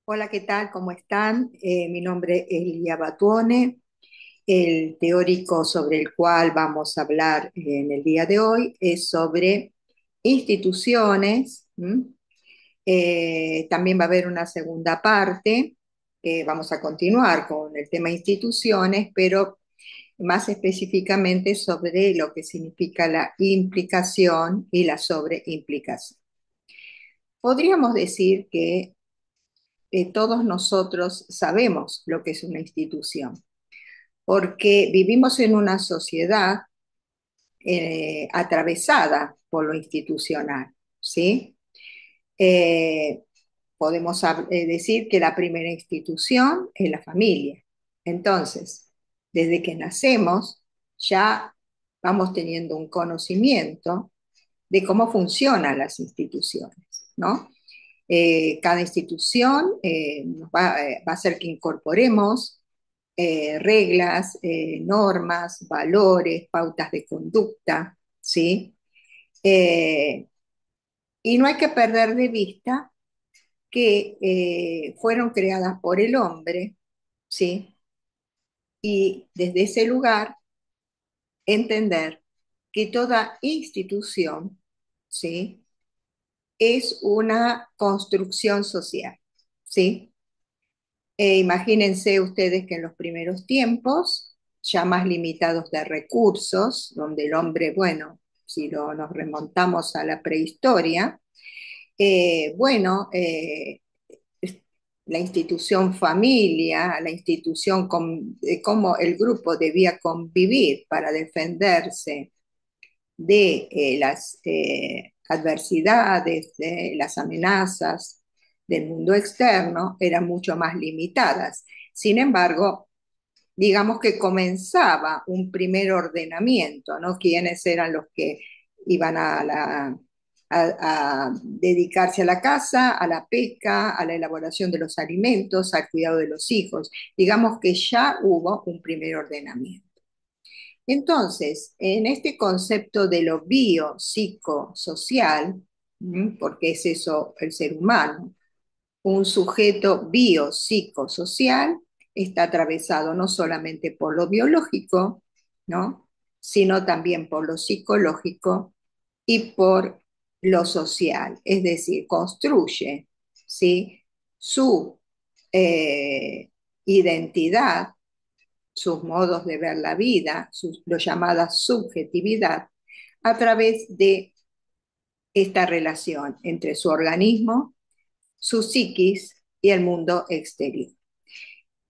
Hola, ¿qué tal? ¿Cómo están? Mi nombre es Elia Batuone. El teórico sobre el cual vamos a hablar en el día de hoy es sobre instituciones. También va a haber una segunda parte. Vamos a continuar con el tema instituciones, pero más específicamente sobre lo que significa la implicación y la sobreimplicación. Podríamos decir que todos nosotros sabemos lo que es una institución, porque vivimos en una sociedad atravesada por lo institucional, ¿sí? Eh, Podemos decir que la primera institución es la familia. Entonces, desde que nacemos, ya vamos teniendo un conocimiento de cómo funcionan las instituciones, ¿no? Cada institución va a hacer que incorporemos reglas, normas, valores, pautas de conducta, ¿sí? Eh, y no hay que perder de vista que fueron creadas por el hombre, ¿sí? Y desde ese lugar entender que toda institución, ¿sí? Es una construcción social, ¿sí? Imagínense ustedes que en los primeros tiempos, ya más limitados de recursos, donde el hombre, bueno, si nos remontamos a la prehistoria, bueno, la institución familia, la institución, cómo el grupo debía convivir para defenderse de las adversidades, de las amenazas del mundo externo, eran mucho más limitadas. Sin embargo, digamos que comenzaba un primer ordenamiento, ¿no? ¿Quiénes eran los que iban a dedicarse a la casa, a la pesca, a la elaboración de los alimentos, al cuidado de los hijos? Digamos que ya hubo un primer ordenamiento. Entonces, en este concepto de lo biopsicosocial, porque es eso el ser humano, un sujeto biopsicosocial está atravesado no solamente por lo biológico, ¿no? Sino también por lo psicológico y por lo social, es decir, construye, ¿sí? Su eh, identidad, sus modos de ver la vida, lo llamada subjetividad, a través de esta relación entre su organismo, su psiquis y el mundo exterior.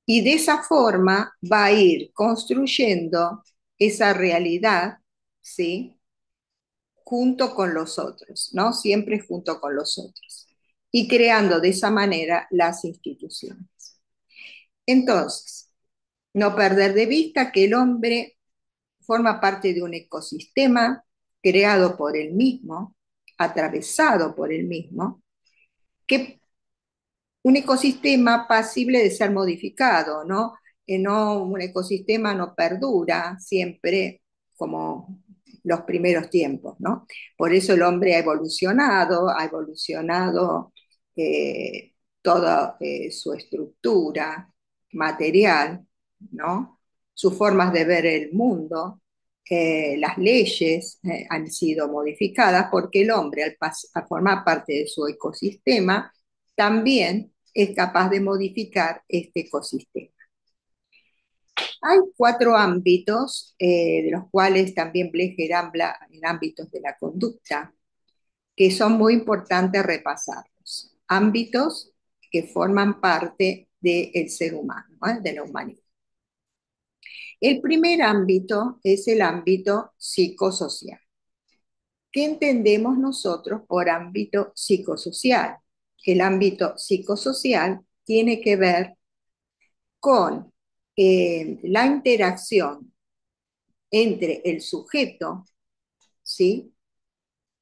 Y de esa forma va a ir construyendo esa realidad, ¿sí? Junto con los otros, ¿no? Siempre junto con los otros. Y creando de esa manera las instituciones. Entonces, no perder de vista que el hombre forma parte de un ecosistema creado por él mismo, atravesado por él mismo, que un ecosistema pasible de ser modificado, ¿no? Un ecosistema no perdura siempre como los primeros tiempos, ¿no? Por eso el hombre ha evolucionado toda su estructura material, ¿no? Sus formas de ver el mundo, las leyes han sido modificadas porque el hombre, al formar parte de su ecosistema, también es capaz de modificar este ecosistema. Hay cuatro ámbitos, de los cuales también Blecher habla en ámbitos de la conducta, que son muy importantes repasarlos. Ámbitos que forman parte del ser humano, de la humanidad. El primer ámbito es el ámbito psicosocial. ¿Qué entendemos nosotros por ámbito psicosocial? El ámbito psicosocial tiene que ver con la interacción entre el sujeto, ¿sí?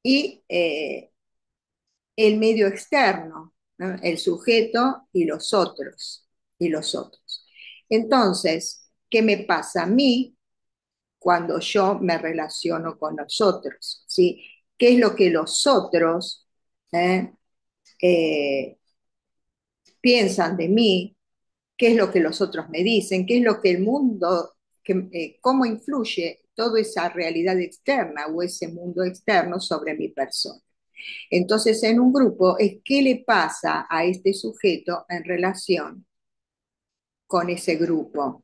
Y el medio externo, ¿no? El sujeto y los otros, y los otros. Entonces, ¿qué me pasa a mí cuando yo me relaciono con los otros? ¿Sí? ¿Qué es lo que los otros eh, eh, piensan de mí, qué es lo que los otros me dicen, qué es lo que el mundo, cómo influye toda esa realidad externa o ese mundo externo sobre mi persona. Entonces, en un grupo es qué le pasa a este sujeto en relación con ese grupo,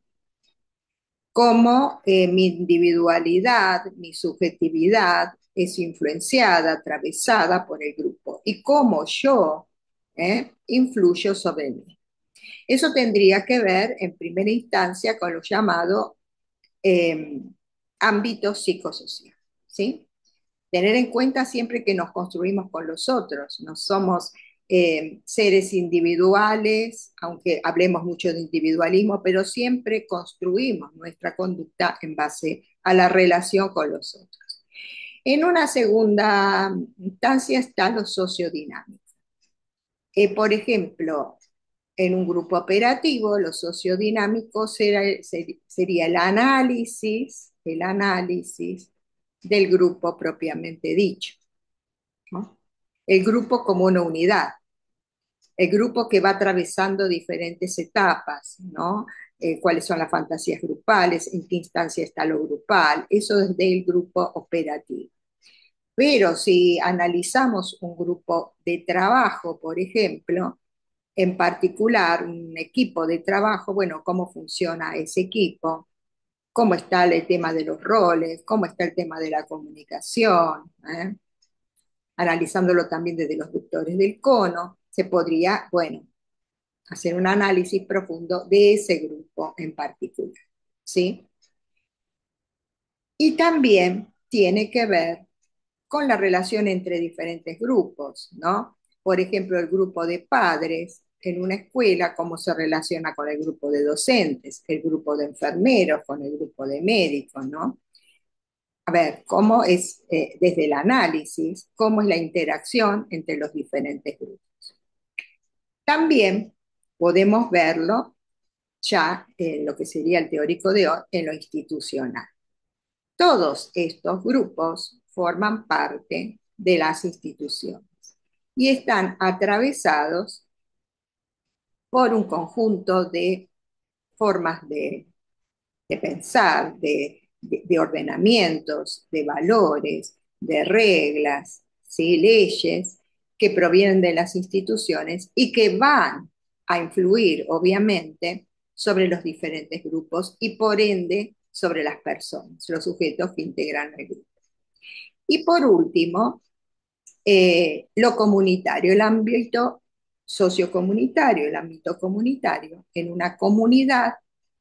cómo mi individualidad, mi subjetividad es influenciada, atravesada por el grupo y cómo yo influyo sobre mí. Eso tendría que ver en primera instancia con lo llamado eh, ámbito psicosocial, ¿sí? Tener en cuenta siempre que nos construimos con los otros, no somos seres individuales, aunque hablemos mucho de individualismo, pero siempre construimos nuestra conducta en base a la relación con los otros. En una segunda instancia está lo sociodinámico. Por ejemplo, en un grupo operativo, lo sociodinámico sería el análisis del grupo propiamente dicho, ¿no? El grupo como una unidad, el grupo que va atravesando diferentes etapas, ¿no? Cuáles son las fantasías grupales, en qué instancia está lo grupal, eso desde el grupo operativo. Pero si analizamos un grupo de trabajo, por ejemplo, en particular un equipo de trabajo, bueno, cómo funciona ese equipo, cómo está el tema de los roles, cómo está el tema de la comunicación, analizándolo también desde los vectores del cono, se podría, bueno, hacer un análisis profundo de ese grupo en particular, ¿sí? Y también tiene que ver con la relación entre diferentes grupos, ¿no? Por ejemplo, el grupo de padres en una escuela, cómo se relaciona con el grupo de docentes, el grupo de enfermeros, con el grupo de médicos, ¿no? A ver, cómo es, desde el análisis, cómo es la interacción entre los diferentes grupos. También podemos verlo ya en lo que sería el teórico de hoy, en lo institucional. Todos estos grupos forman parte de las instituciones y están atravesados por un conjunto de formas de pensar, de ordenamientos, de valores, de reglas, ¿sí? Leyes que provienen de las instituciones y que van a influir, obviamente, sobre los diferentes grupos y por ende sobre las personas, los sujetos que integran el grupo. Y por último, lo comunitario, el ámbito sociocomunitario, el ámbito comunitario en una comunidad,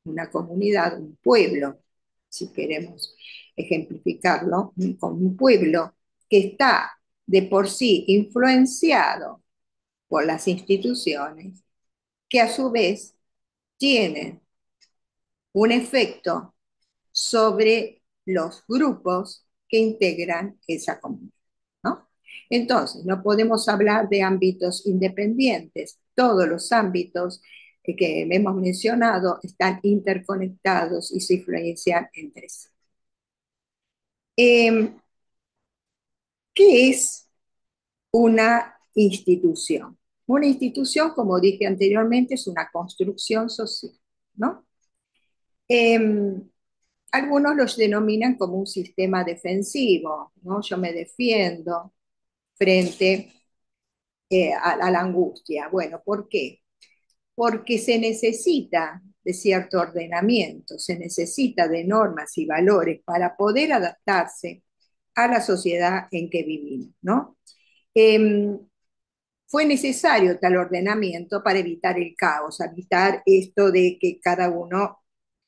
un pueblo, si queremos ejemplificarlo, con un pueblo que está de por sí influenciado por las instituciones, que a su vez tienen un efecto sobre los grupos que integran esa comunidad, ¿no? Entonces, no podemos hablar de ámbitos independientes. Todos los ámbitos que hemos mencionado están interconectados y se influencian entre sí. Eh, ¿Qué es una institución? Una institución, como dije anteriormente, es una construcción social, ¿no? Eh, Algunos los denominan como un sistema defensivo, ¿no? Yo me defiendo frente a la angustia. Bueno, ¿por qué? Porque se necesita de cierto ordenamiento, se necesita de normas y valores para poder adaptarse a la sociedad en que vivimos, ¿no? Eh, Fue necesario tal ordenamiento para evitar el caos, evitar esto de que cada uno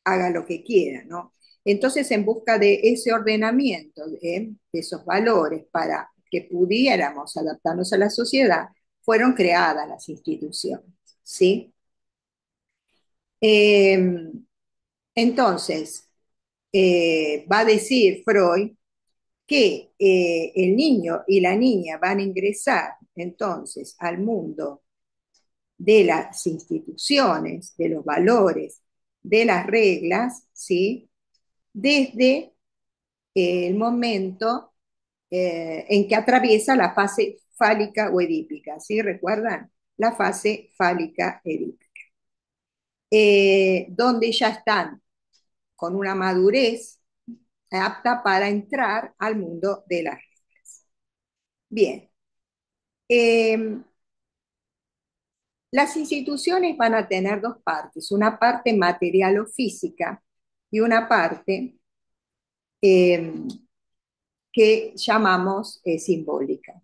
haga lo que quiera, ¿no? Entonces, en busca de ese ordenamiento, de esos valores para que pudiéramos adaptarnos a la sociedad, fueron creadas las instituciones, ¿sí? Eh, entonces, va a decir Freud que el niño y la niña van a ingresar entonces al mundo de las instituciones, de los valores, de las reglas, ¿sí? Desde el momento en que atraviesa la fase fálica o edípica, ¿sí? ¿Recuerdan? la fase fálica edípica, donde ya están con una madurez apta para entrar al mundo de las reglas. Bien, eh, las instituciones van a tener dos partes, una parte material o física y una parte eh, que llamamos simbólica,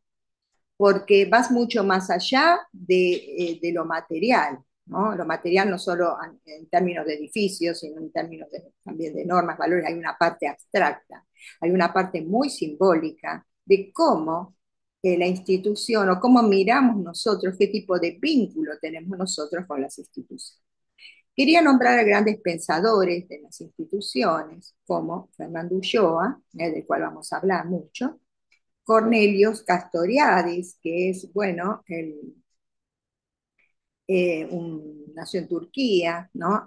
porque vas mucho más allá de lo material, ¿no? Lo material no solo en términos de edificios, sino en términos también de normas, valores, hay una parte abstracta, hay una parte muy simbólica de cómo la institución o cómo miramos nosotros, qué tipo de vínculo tenemos nosotros con las instituciones. Quería nombrar a grandes pensadores de las instituciones, como Fernando Ulloa, del cual vamos a hablar mucho, Cornelius Castoriadis, que es, bueno, nació en Turquía, ¿no?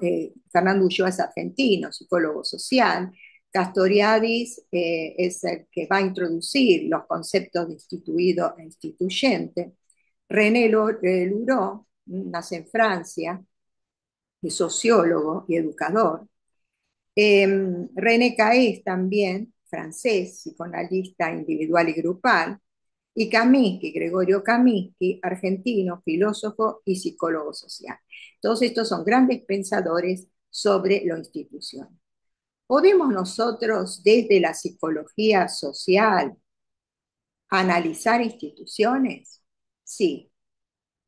Fernando Ulloa es argentino, psicólogo social. Castoriadis es el que va a introducir los conceptos de instituido e instituyente. René Leroux nace en Francia, es sociólogo y educador. René Caes también, francés, psicoanalista individual y grupal, y Kaminsky, Gregorio Kaminsky, argentino, filósofo y psicólogo social. Todos estos son grandes pensadores sobre lo institucional. ¿Podemos nosotros desde la psicología social analizar instituciones? Sí,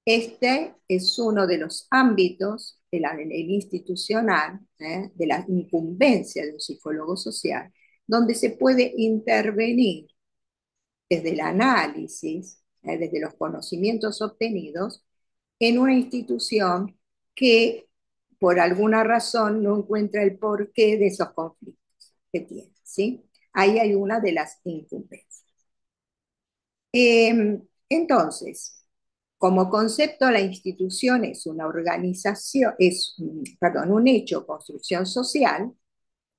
este es uno de los ámbitos del institucional, de la incumbencia de un psicólogo social, donde se puede intervenir desde el análisis, desde los conocimientos obtenidos, en una institución que por alguna razón no encuentra el porqué de esos conflictos que tiene, ¿sí? Ahí hay una de las incumbencias. Entonces, como concepto, la institución es una organización, perdón, un hecho, construcción social,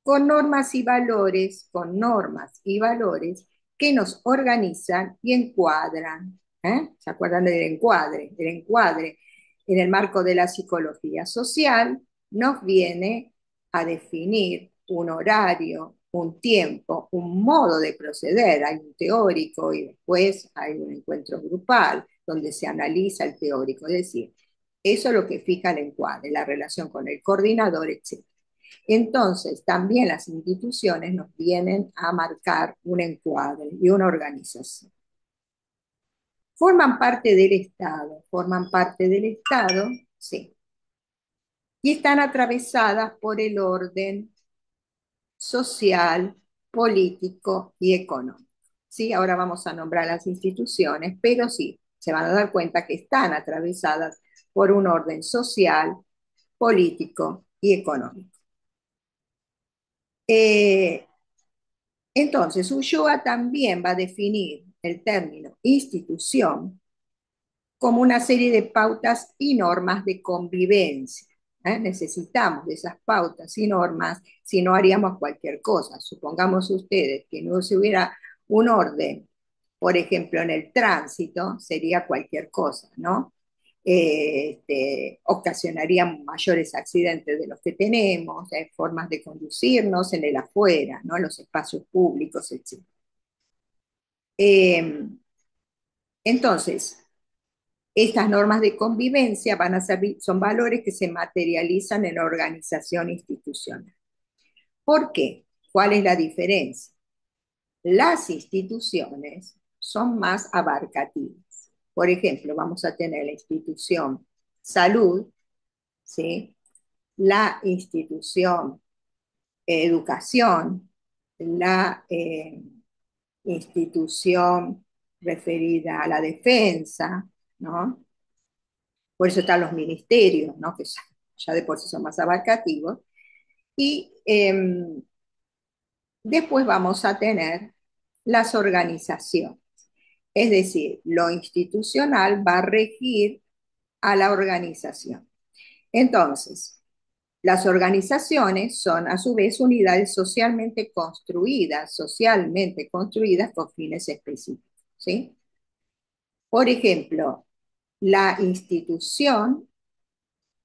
con normas y valores, con normas y valores que nos organizan y encuadran. ¿Se acuerdan del encuadre? El encuadre en el marco de la psicología social nos viene a definir un horario, un tiempo, un modo de proceder. Hay un teórico y después hay un encuentro grupal donde se analiza el teórico. Es decir, eso es lo que fija el encuadre, la relación con el coordinador, etc. Entonces, también las instituciones nos vienen a marcar un encuadre y una organización. Forman parte del Estado, sí, y están atravesadas por el orden social, político y económico. ¿Sí? Ahora vamos a nombrar las instituciones, pero sí, se van a dar cuenta que están atravesadas por un orden social, político y económico. Eh, Entonces, Ulloa también va a definir el término institución como una serie de pautas y normas de convivencia. Necesitamos de esas pautas y normas, si no haríamos cualquier cosa. Supongamos ustedes que no se hubiera un orden, por ejemplo, en el tránsito, sería cualquier cosa, ¿no? Ocasionaría mayores accidentes de los que tenemos, formas de conducirnos en el afuera, ¿no? En los espacios públicos, etc. Eh, entonces, estas normas de convivencia van a ser, son valores que se materializan en la organización institucional. ¿Por qué? ¿Cuál es la diferencia? Las instituciones son más abarcativas. Por ejemplo, vamos a tener la institución salud, ¿sí? La institución educación, la institución referida a la defensa, ¿no? Por eso están los ministerios, ¿no? Que ya de por sí son más abarcativos. Y después vamos a tener las organizaciones. Es decir, lo institucional va a regir a la organización. Entonces, las organizaciones son a su vez unidades socialmente construidas con fines específicos, ¿sí? Por ejemplo, La institución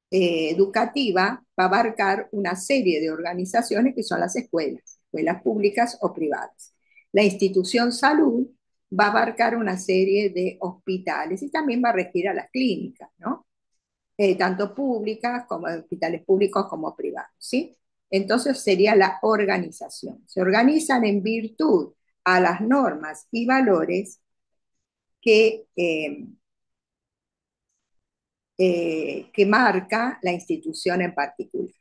educativa va a abarcar una serie de organizaciones que son las escuelas, escuelas públicas o privadas. La institución salud va a abarcar una serie de hospitales y también va a regir a las clínicas, ¿no? Tanto públicas como hospitales públicos como privados, ¿sí? Entonces sería la organización. Se organizan en virtud a las normas y valores que marca la institución en particular.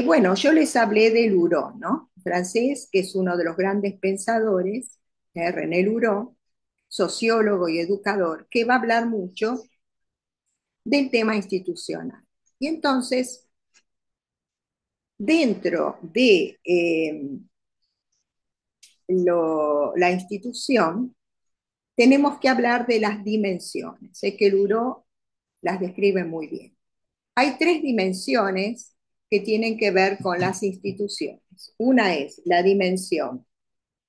Bueno, yo les hablé de Luró, ¿no? Francés, que es uno de los grandes pensadores, René Luró, sociólogo y educador, que va a hablar mucho del tema institucional. Y entonces, dentro de la institución, tenemos que hablar de las dimensiones. Sé que Luró las describe muy bien. Hay tres dimensiones que tienen que ver con las instituciones. Una es la dimensión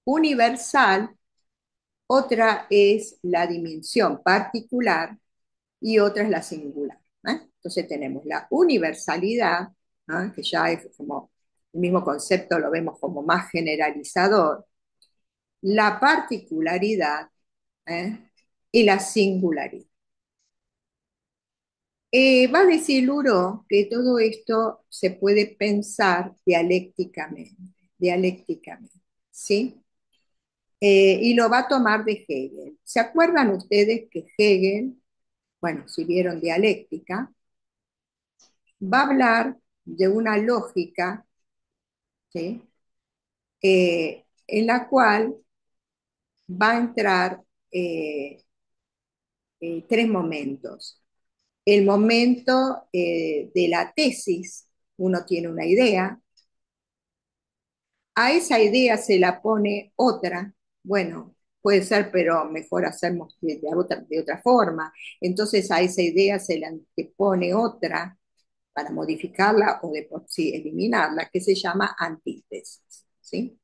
universal, otra es la dimensión particular y otra es la singular. Entonces tenemos la universalidad, que ya es como el mismo concepto, lo vemos como más generalizador, la particularidad ¿eh? y la singularidad. Va a decir Luro que todo esto se puede pensar dialécticamente, ¿sí? Y lo va a tomar de Hegel. ¿Se acuerdan ustedes que Hegel, bueno, si vieron dialéctica, va a hablar de una lógica, ¿sí? En la cual va a entrar tres momentos. El momento de la tesis, uno tiene una idea, a esa idea se la pone otra, bueno, puede ser, pero mejor hacemos de otra forma. Entonces a esa idea se le pone otra para modificarla o de por sí eliminarla, que se llama antítesis. ¿Sí?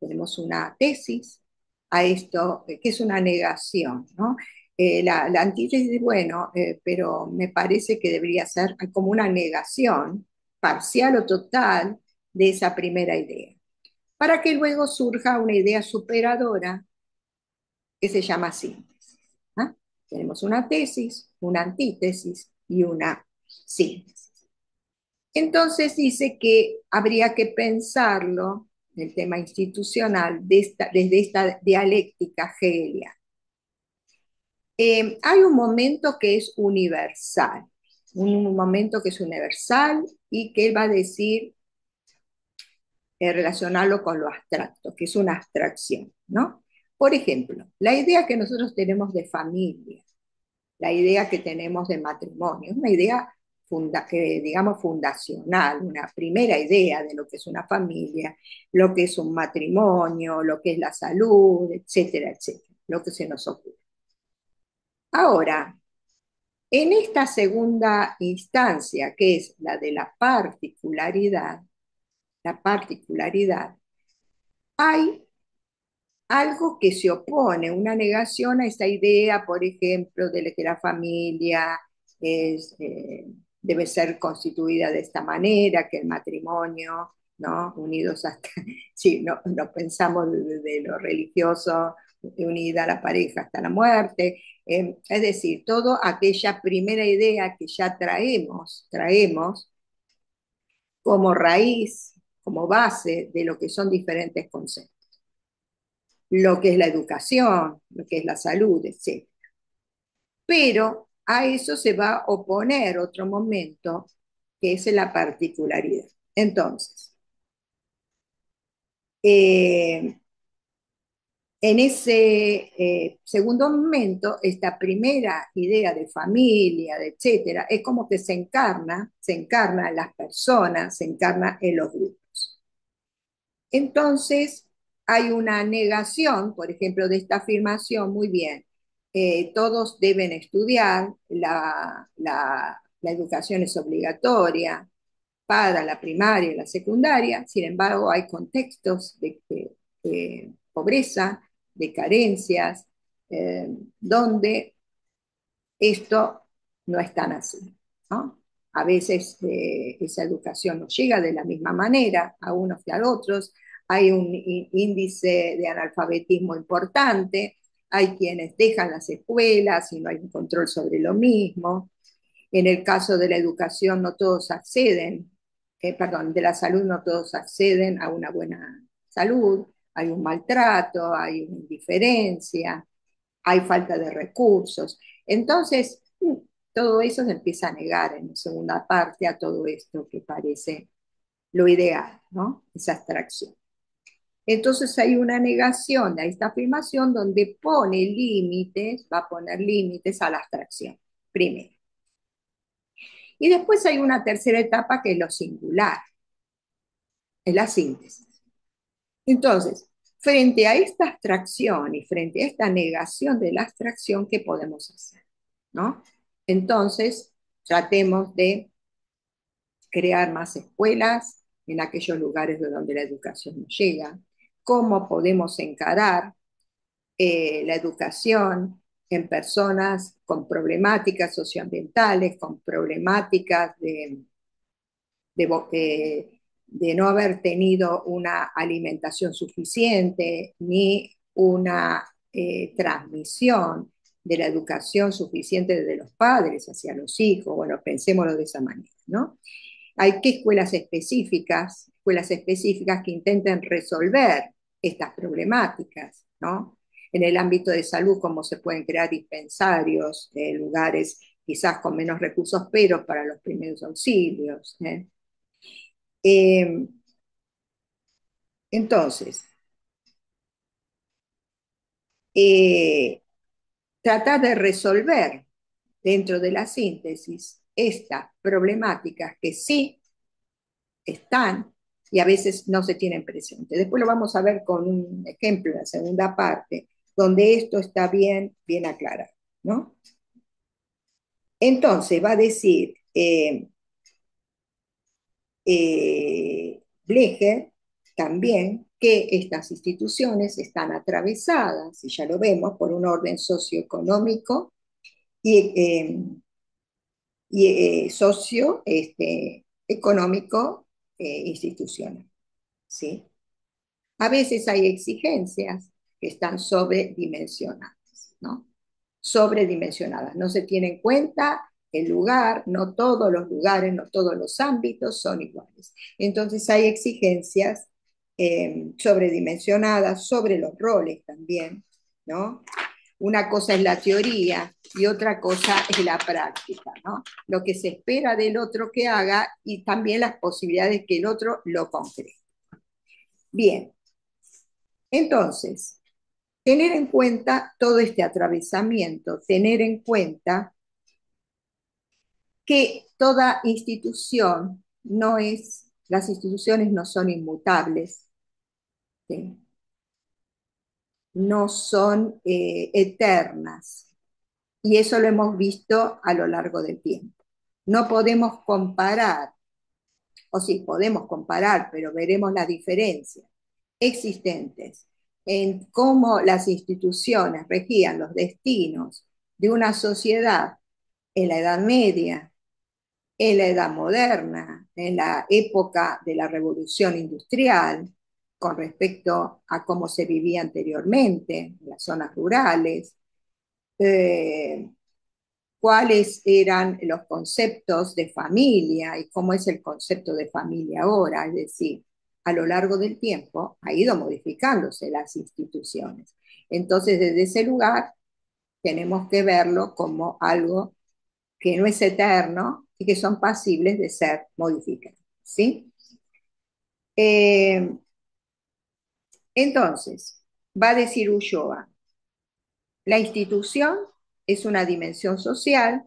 Tenemos una tesis a esto, que es una negación, ¿no? La antítesis, bueno, pero me parece que debería ser como una negación parcial o total de esa primera idea, para que luego surja una idea superadora que se llama síntesis. ¿Ah? Tenemos una tesis, una antítesis y una síntesis. Entonces dice que habría que pensarlo, el tema institucional, desde esta dialéctica hegeliana. Hay un momento que es universal, un momento que es universal y que él va a decir, relacionarlo con lo abstracto, que es una abstracción, ¿no? Por ejemplo, la idea que nosotros tenemos de familia, la idea que tenemos de matrimonio, es una idea, digamos, fundacional, una primera idea de lo que es una familia, lo que es un matrimonio, lo que es la salud, etcétera, etcétera, lo que se nos ocurre. Ahora, en esta segunda instancia, que es la de la particularidad, hay algo que se opone, una negación a esta idea, por ejemplo, de que la familia es, debe ser constituida de esta manera, que el matrimonio, ¿no? Unidos hasta, sí, no pensamos de lo religioso, unida a la pareja hasta la muerte, es decir, toda aquella primera idea que ya traemos como raíz, como base de lo que son diferentes conceptos, lo que es la educación, lo que es la salud, etc. Pero a eso se va a oponer otro momento, que es la particularidad. Entonces, eh, en ese segundo momento, esta primera idea de familia, de etcétera, es como que se encarna en las personas, se encarna en los grupos. Entonces, hay una negación, por ejemplo, de esta afirmación, muy bien, todos deben estudiar, la educación es obligatoria para la primaria y la secundaria, sin embargo, hay contextos de pobreza, de carencias, donde Esto no es tan así, ¿no? A veces esa educación no llega de la misma manera a unos que a otros, hay un índice de analfabetismo importante, hay quienes dejan las escuelas y no hay un control sobre lo mismo. En el caso de la educación no todos acceden, perdón, de la salud no todos acceden a una buena salud, hay un maltrato, hay una indiferencia, hay falta de recursos. Entonces, todo eso se empieza a negar en la segunda parte a todo esto que parece lo ideal, ¿no? Esa abstracción. Entonces hay una negación de esta afirmación donde pone límites, va a poner límites a la abstracción, primero. Y después hay una tercera etapa que es lo singular, es la síntesis. Entonces, frente a esta abstracción y frente a esta negación de la abstracción, ¿qué podemos hacer? ¿No? Entonces, tratemos de crear más escuelas en aquellos lugares de donde la educación no llega, cómo podemos encarar la educación en personas con problemáticas socioambientales, con problemáticas de, de no haber tenido una alimentación suficiente ni una transmisión de la educación suficiente desde los padres hacia los hijos. Bueno, pensémoslo de esa manera, ¿no? Hay que escuelas específicas que intenten resolver estas problemáticas, ¿no? En el ámbito de salud, cómo se pueden crear dispensarios, lugares quizás con menos recursos, pero para los primeros auxilios. Eh, entonces, eh, tratar de resolver dentro de la síntesis estas problemáticas que sí están y a veces no se tienen presente. Después lo vamos a ver con un ejemplo en la segunda parte, donde esto está bien aclarado, ¿no? Entonces va a decir Blecher también que estas instituciones están atravesadas, y ya lo vemos, por un orden socioeconómico y, socio económico institucional. ¿Sí? A veces hay exigencias que están sobredimensionadas, ¿no? Sobredimensionadas. No se tiene en cuenta el lugar, no todos los lugares, no todos los ámbitos son iguales. Entonces hay exigencias sobredimensionadas sobre los roles también, ¿no? Una cosa es la teoría y otra cosa es la práctica, ¿no? Lo que se espera del otro que haga y también las posibilidades que el otro lo concrete. Bien, entonces, tener en cuenta todo este atravesamiento, tener en cuenta que toda institución no es, las instituciones no son inmutables, ¿sí? No son eternas, y eso lo hemos visto a lo largo del tiempo. No podemos comparar, o sí, podemos comparar, pero veremos las diferencias existentes en cómo las instituciones regían los destinos de una sociedad en la Edad Media, en la Edad Moderna, en la época de la Revolución Industrial, con respecto a cómo se vivía anteriormente en las zonas rurales, eh, cuáles eran los conceptos de familia y cómo es el concepto de familia ahora, es decir, a lo largo del tiempo ha ido modificándose las instituciones. Entonces, desde ese lugar tenemos que verlo como algo que no es eterno y que son pasibles de ser modificados, ¿sí? Eh, entonces, va a decir Ulloa, la institución es una dimensión social.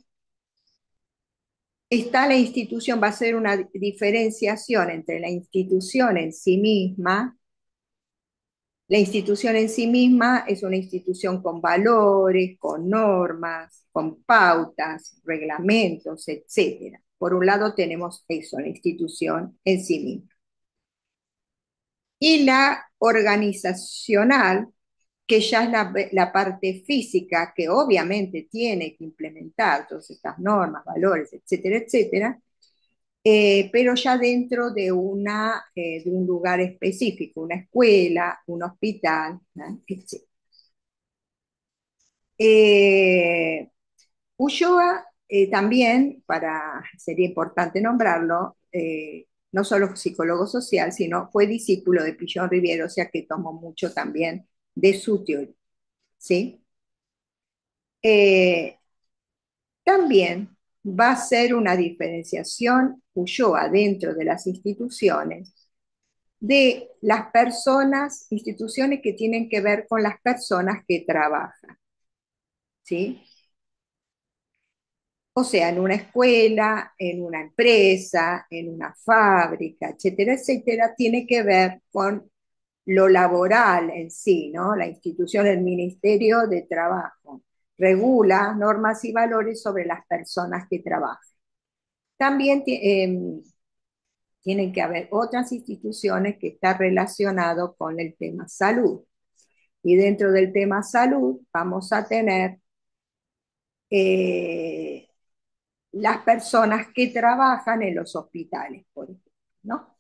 Está la institución, va a ser una diferenciación entre la institución en sí misma. La institución en sí misma es una institución con valores, con normas, con pautas, reglamentos, etcétera. Por un lado tenemos eso, la institución en sí misma. Y la organizacional que ya es la parte física que obviamente tiene que implementar todas estas normas, valores, etcétera, etcétera, pero ya dentro de un lugar específico, una escuela, un hospital, ¿no? Etcétera. Eh, Ulloa también, sería importante nombrarlo, no solo psicólogo social, sino fue discípulo de Pillon Rivière, o sea que tomó mucho también de su teoría, ¿sí? Eh, También va a ser una diferenciación Ulloa dentro de las instituciones de las personas, instituciones que tienen que ver con las personas que trabajan, ¿sí? O sea, en una escuela, en una empresa, en una fábrica, etcétera, etcétera, tiene que ver con lo laboral en sí, ¿no? La institución del Ministerio de Trabajo regula normas y valores sobre las personas que trabajan. También tienen que haber otras instituciones que están relacionadas con el tema salud. Y dentro del tema salud vamos a tener eh, las personas que trabajan en los hospitales, por ejemplo, ¿no?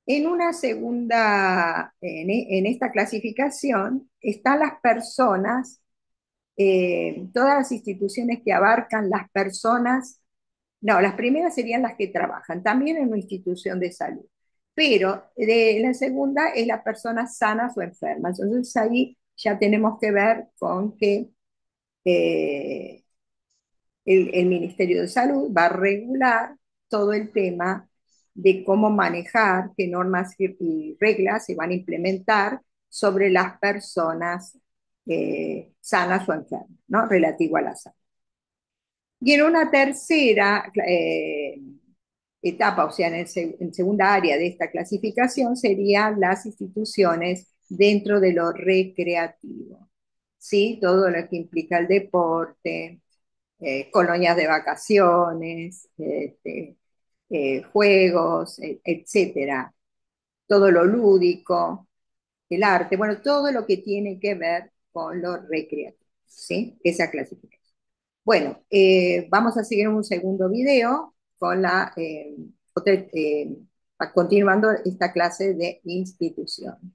En una segunda, en esta clasificación, están las personas, todas las instituciones que abarcan las personas, no, las primeras serían las que trabajan, también en una institución de salud, pero la segunda es las personas sanas o enfermas. Entonces ahí ya tenemos que ver con que eh, el Ministerio de Salud va a regular todo el tema de cómo manejar, qué normas y reglas se van a implementar sobre las personas sanas o enfermas, ¿no? Relativo a la salud. Y en una tercera etapa, o sea, en segunda área de esta clasificación, serían las instituciones dentro de lo recreativo, ¿sí? Todo lo que implica el deporte, colonias de vacaciones, juegos, etcétera. Todo lo lúdico, el arte, bueno, todo lo que tiene que ver con lo recreativo, ¿sí? Esa clasificación. Bueno, vamos a seguir en un segundo video con continuando esta clase de institución.